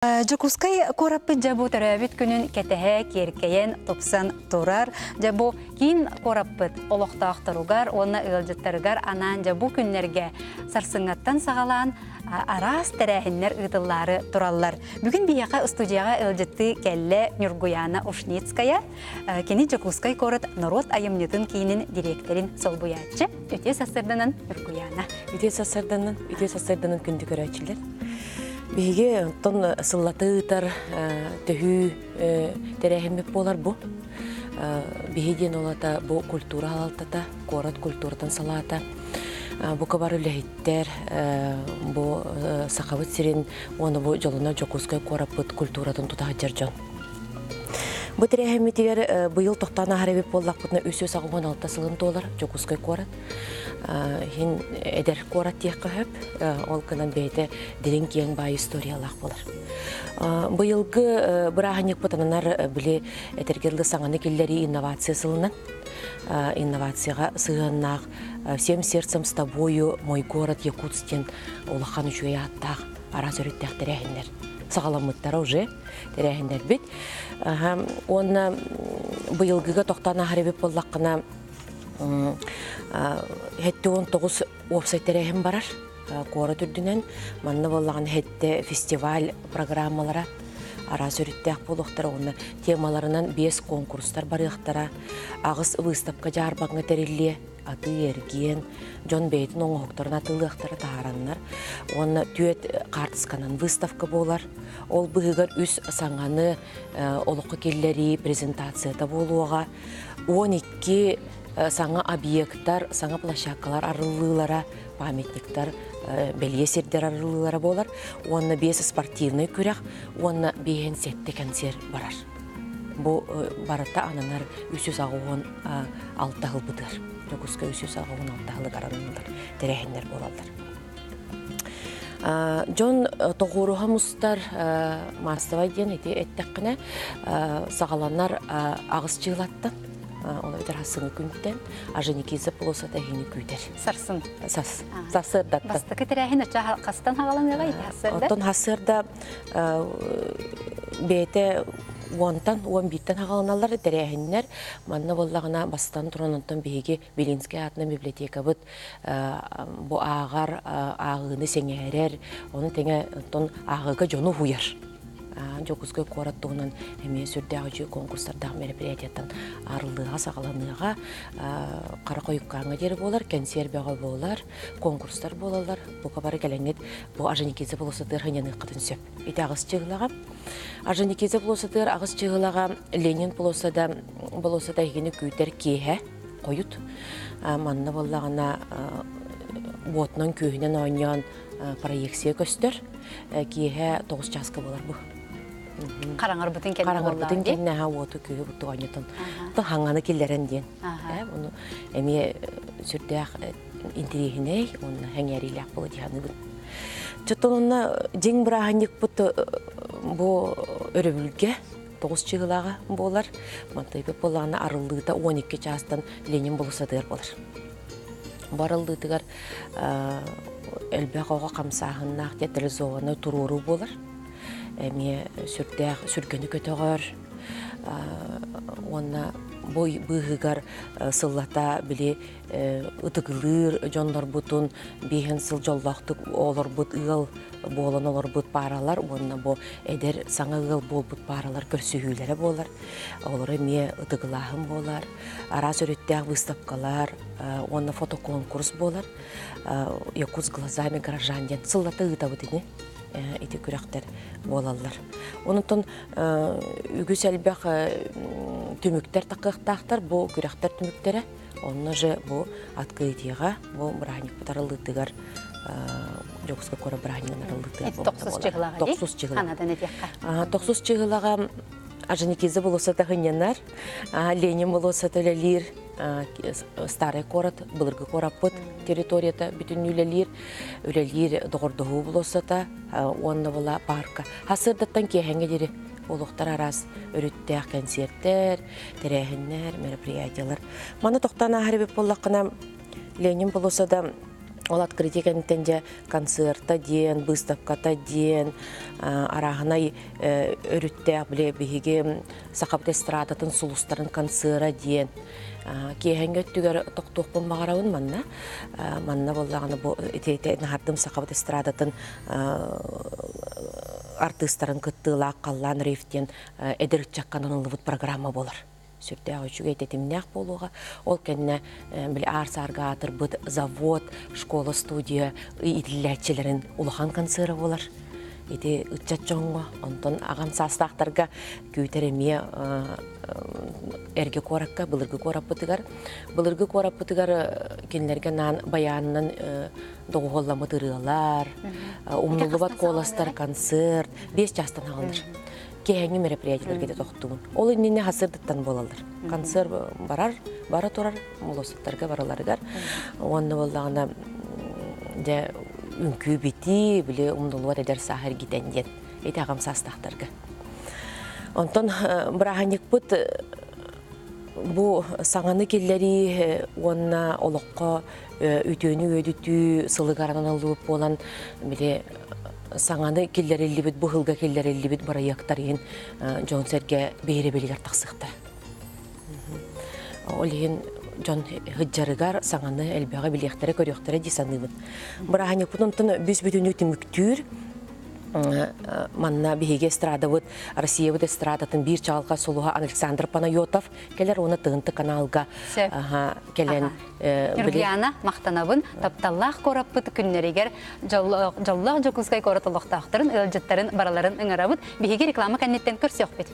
Жокускай кораппы жабу төрөбүт күнүн кетеhe керкейен топсан турар. Жабу кийин кораппыт олоқтаақтаругар, оны ылжыттарыгар анан жабу күннерге сарсыңаттан сағалан арас тәрәхіннер ытыллары тураллар. Бүгін бияқа студияға ылжытты келле Нюргуяна Ушницкая, кені Жокускай корат народ айымнетін кейінін директорин солбуячы. Өте сасырдынын Нюргуяна. Үте сасырдынын күнді көрәчілер. Беге тон сыллатыытар төһүү терәһиммеп болар бу. Беһиден олата бу культура халалтата, корат культурдан салата. Бу кабар үләһиттер, бу сахавыт сирин, оны бу жолуна Жокускай корапыт культурадан тутаһар жон. Бу терәһиммитигер быйыл тохтана харабеп боллакпытна үсө сагыган алта сылын доллар Жокускай корат. Хин эдер корат тиякка хөп, ол кынан бейте дирин киен бай историялах болар. Быйылгы быраханик патананар биле этергерлы саңаны киллери инновация сылынан. Инновацияға сыганнақ, всем сердцем с тобою, мой город Якутстен, улахан үшуе аттақ, араз өріттәқ тәрәхіндер. Сағаламыттары уже тәрәхіндер бит. Оны быйылгыға тоқтана харебеп боллаққына хетте 19 офсайт тәрәхін барар. Кора түрдінен, манны боллаған хетте фестиваль программалара араз өріттәқ болуқтары, оны темаларынан 5 конкурстар барықтара, ағыз выставка жарбаңы тәрелі, аты ерген, Джон Бейтін оңықтарын атылықтары тағараннар, оны түйет қартысқанан выставка болар, ол бұғығар үс саңаны олықы келлері презентацияда болуға, 12 саңа объекттар, саңа площадкалар арылылара, памятниктар, бельесердер арылылара болар, онна 5 спортивный күрек, онна 5 сетті концерт барар. Бұл баратта ананар 300 алтағыл бұдыр. Жокускай 300 алтағылы қаранылар, тәрәхіндер болалдар. Джон тоғыруға мұстар мастава ден әттіққіне сағаланар ағыз жығылаттан. Оны өтер хасыңы күнттен, ажыны кезіп болосада хені күйтер. Сарсын? Сасырдаттан. Бастықы тірәхін өтчі қастан хағаланыға еді хасырда? Оттан хасырда бейті 10-тан, 11-тан хағаланалар тірәхіннер. Манна боллағына бастан тұранынтан бейге Белинский атына библиотека бұд бұ ағар ағыны сеңерер, оны тәңе ағыға жону хуяр. Жокускай кораттығынан әме сүрдәғі конкурстардағы мероприятияттан арылыға, сағаланыға, қарақойыққаңа дері болар, консервияға болар, конкурстар болалар. Бұл қабары кәләңет бұл ажаникезі болысыдыр ғынені қытын сөп. Еті ағыз чығылаға. Ажаникезі болысыдыр ағыз чығылаға Ленин болысыда егені көйтер кейе қойыт. Манны болағына бұотынан күйінен ойнан проекция көстер. Кейе 9 жасқы болар бұл. Қараңар бұтын кәні болар. Қараңар бұтын кәні оты күйі бұты ойнатын. Бұтын хаңаны келдерін ден. Әме сүрдәқ интерегіней, оны әңериләқ болы дейіні бұн. Чөттін оны жең бірағанек бұты бұл өрі 9 чығылаға болар. Мантайбек болағына арылдыда 12 жастан Ленин болысадығыр болар. Барылдыдығар әлбәқ оға қамсағыннақ дәтілі зоғаны тұруру болар. Әме сүргені көтіғар. Онна бұғығар сыллата біле ұтығылыр жонлар бұтын бейін сыл жоллақтық олар бұт ұғыл болын олар бұт паралар. Онна бұ әдер саңа ұғыл бол бұт паралар көрсігілері болар. Олар әме ұтығылағын болар. Араз өреттәғ выставкалар, онна фотоконкурс болар. Якутс глазами гаражанден сыллата ұғыта бұтыны. Эти күрәктер болалар. Онытын үгіс әлбәқ түміктер тақықтақтар, бұл күрәктер түміктері. Онына же бұл атқыйтыға, бұл бұрағынек бұтарылытығар, Жокускай кора бұрағынен арылытығар. 9 чығылаға дей? 9 чығылаға. Қанадан әтеққа? 9 чығылаға ажаникезі болуса тағынянар, Ленин болуса төлелер, старый город, былыргы кораппыт территорията бүтін үлелер доғырдығы болуса та, онына бола парка. Хасырдаттан кейхенге дері олықтар арас өріттәқ концерттер, тәрәхіннер, мероприятиялар. Маны тоқтана харбеп боллақына Ленин болуса да Ол открытие кенттенже концертта ден, выставката ден, арағынай өрүтте біле бігеге сақапт эстрадатын сулустарын концерта ден. Кейхенгөттүгер тоқтуқпын бағарауын манна. Манна болағаны нағардым сақапт эстрадатын артыстарын кыттылақ қаллан рейфтен эдерік жаққанын ұлывыт программа болар. Сүрді ағычуға ететімнәқ болуға. Ол кәнне арсарға атыр бұд завод, школа, студия, иділләтчелерін ұлыған концерты болар. Еті үтчат жоңға, онтон ағам састақтарға күйтереме әрге қораққа, бұлырғы қорап бұтығар. Бұлырғы қорап бұтығар кенлерге баянынан доғолламы дырылар, умнулыват қоластар концерт, 5 жастан алыныр. Кейінгі мероприятиялерге де тоқтуын. Ол үніне хасырдыттан болалар. Концерт бара тұрар, молосықтарға бараларығар. Онны болдағына үнкі беті, біле умнулуат әдер сахар гиден ден. Эти ағам састақтарға. Онтон бірағанек бұд бұл саңаны келлері онна олыққа үтөні өдіті сылығаранан алып болан біле саңаны келлерелі бит, бұғылға келлерелі бит бараяқтарыйын жон сәрге бейірі белігер тақсықтар. Олейін жон ғыджарығар саңаны әлбәға білектері көректері десанымын. Бірағанек бұтынтын бүз бүтіні үтіміктүр манна беге эстрада вот Россия вот эстрадатын бир чалга солуга Александр Панайотов келер оны тыгынты каналга келен Юргиана мактанабын тапталлах кораппыт күннеригер жаллах жокускай коратылыктактарын ылжыттарын бараларын ыңарабыт беге реклама кеннеттен көрсөк бит.